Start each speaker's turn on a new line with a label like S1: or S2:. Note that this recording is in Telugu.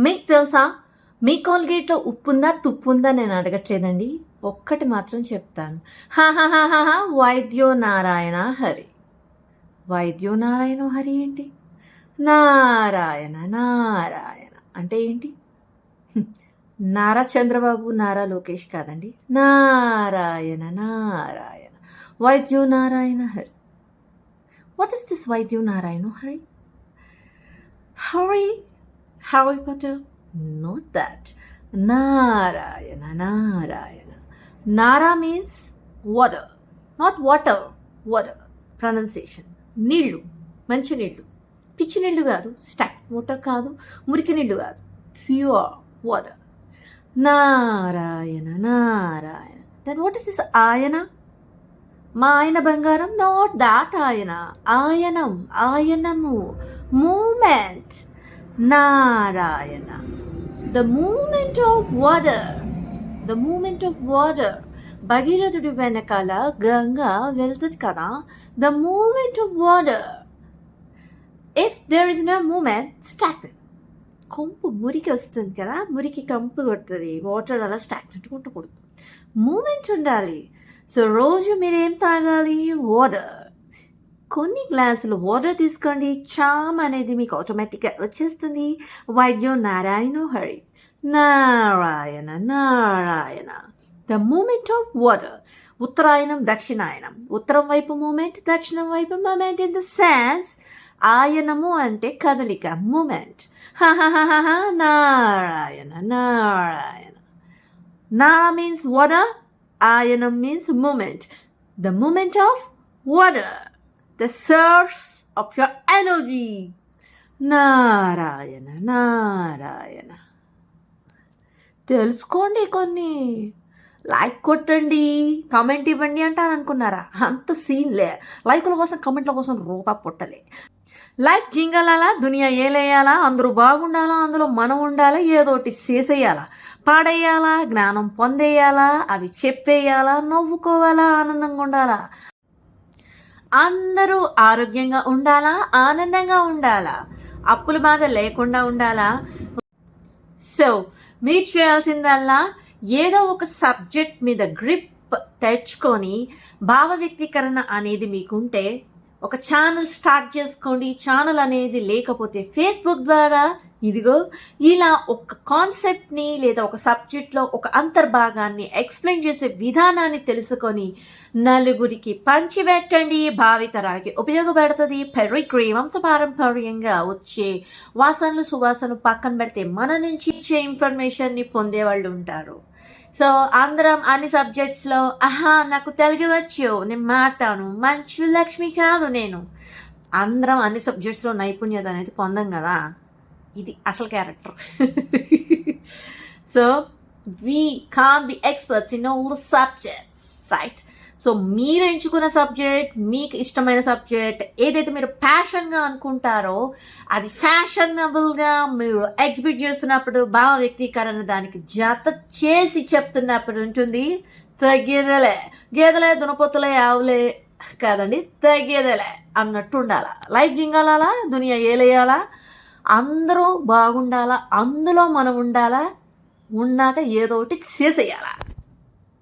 S1: మీకు తెలుసా? మీ కోల్గేట్‌లో ఉప్పుందా? తుప్పుందా? నేను అడగట్లేదండి. ఒక్కటి మాత్రం చెప్తాను. హాహాహాహా! వైద్యో నారాయణ హరి. వైద్యో నారాయణో హరి ఏంటి? నారాయణ నారాయణ అంటే ఏంటి? నారా చంద్రబాబు, నారా లోకేష్ కాదండి. Narayana Narayana. వైద్యో Narayana Hari. What is this వైద్యో Narayana Hari? Harry Potter? Not that. Narayana, Narayana. Nara means water. Not water, water. Pronunciation. నీళ్ళు, మంచి నీళ్ళు, పిచ్చి నీళ్ళు కాదు, స్టాక్ వాటర్ కాదు, మురికి నీళ్ళు కాదు, pure water. Narayana Narayana. Then what is this ayana? మా ఆయన బంగారం? Not that ayana. ఆయనం, ఆయనము, movement. Narayana. The movement of water. The movement of water. భగీరథుడి వెనకాల గంగా వెళ్తుంది కదా. The movement of water. If there is no movement, stagnant. కంపు మురికి వస్తుంది కదా, మురికి కంపు కొడుతుంది, వాటర్ అలా స్టాగ్నెంట్ కొట్టకూడదు, మూమెంట్ ఉండాలి. సో రోజు మీరేం తాగాలి? వాటర్. కొన్ని గ్లాసులు వాటర్ తీసుకోండి, చామ్ అనేది మీకు ఆటోమేటిక్గా వచ్చేస్తుంది. వైద్యో Narayana Hari. Narayana Narayana. The movement of water. ఉత్తరాయణం, దక్షిణాయనం. ఉత్తరం వైపు మూమెంట్, దక్షిణం వైపు మూమెంట్. ఇన్ ద సెన్స్ ఆయనము అంటే కదలిక, movement. Narayana Narayana. Nara means water, ayanam means movement. The movement of water. The source of your energy. Narayana Narayana. తెలుసుకోండి కొన్ని. లైక్ కొట్టండి, కామెంట్ ఇవ్వండి అంటాను అనుకున్నారా? అంత సీన్లే. లైకుల కోసం, కామెంట్ల కోసం రూపాయి పుట్టలే. లైఫ్ జింగలాలా, దునియా ఏలేయాలా, అందరూ బాగుండాలా, అందులో మనం ఉండాలా, ఏదోటి చేసేయాలా, పాడేయాలా, జ్ఞానం పొందేయాలా, అవి చెప్పేయాలా, నవ్వుకోవాలా, ఆనందంగా ఉండాలా. అందరూ ఆరోగ్యంగా ఉండాలా, ఆనందంగా ఉండాలా, అప్పుల బాధ లేకుండా ఉండాలా. సో మీరు చేయాల్సిందల్లా ఏదో ఒక సబ్జెక్ట్ మీద గ్రిప్ తెచ్చుకొని భావ వ్యక్తీకరణ అనేది మీకుంటే ఒక ఛానల్ స్టార్ట్ చేసుకోండి. ఛానల్ అనేది లేకపోతే ఫేస్బుక్ ద్వారా ఇదిగో ఇలా ఒక కాన్సెప్ట్ని లేదా ఒక సబ్జెక్ట్లో ఒక అంతర్భాగాన్ని ఎక్స్ప్లెయిన్ చేసే విధానాన్ని తెలుసుకొని నలుగురికి పంచిపెట్టండి. భావితరానికి ఉపయోగపడుతుంది. పెరిగ్రీ వంశపారంపర్యంగా వచ్చే వాసనలు, సువాసనలు పక్కన పెడితే మన నుంచి ఇచ్చే ఇన్ఫర్మేషన్ని పొందేవాళ్ళు ఉంటారు. సో అందరం అన్ని సబ్జెక్ట్స్లో నాకు తెలుగు వచ్చు, నేను మాట్లాడతాను, మంచు లక్ష్మి కాదు నేను. అందరం అన్ని సబ్జెక్ట్స్లో నైపుణ్యత అనేది పొందాం కదా. ఇది అసలు character. So we can be experts in all the subjects, right? So మీరు ఎంచుకున్న సబ్జెక్ట్, మీకు ఇష్టమైన సబ్జెక్ట్ ఏదైతే మీరు ప్యాషన్గా అనుకుంటారో అది ఫ్యాషనబుల్గా మీరు ఎగ్జిబిట్ చేస్తున్నప్పుడు, భావ వ్యక్తీకరణ దానికి జత చేసి చెప్తున్నప్పుడు ఉంటుంది. తగ్గేదేలే, గేదెలే, దునపోతులే, ఆవులే కాదండి, తగ్గేదేలే అన్నట్టు ఉండాలా. లైఫ్ జింగాలా, దునియా ఏలేయాలా, అందరూ బాగుండాలా, అందులో మనం ఉండాలా, ఉన్నాక ఏదో ఒకటి చేసేయాలా.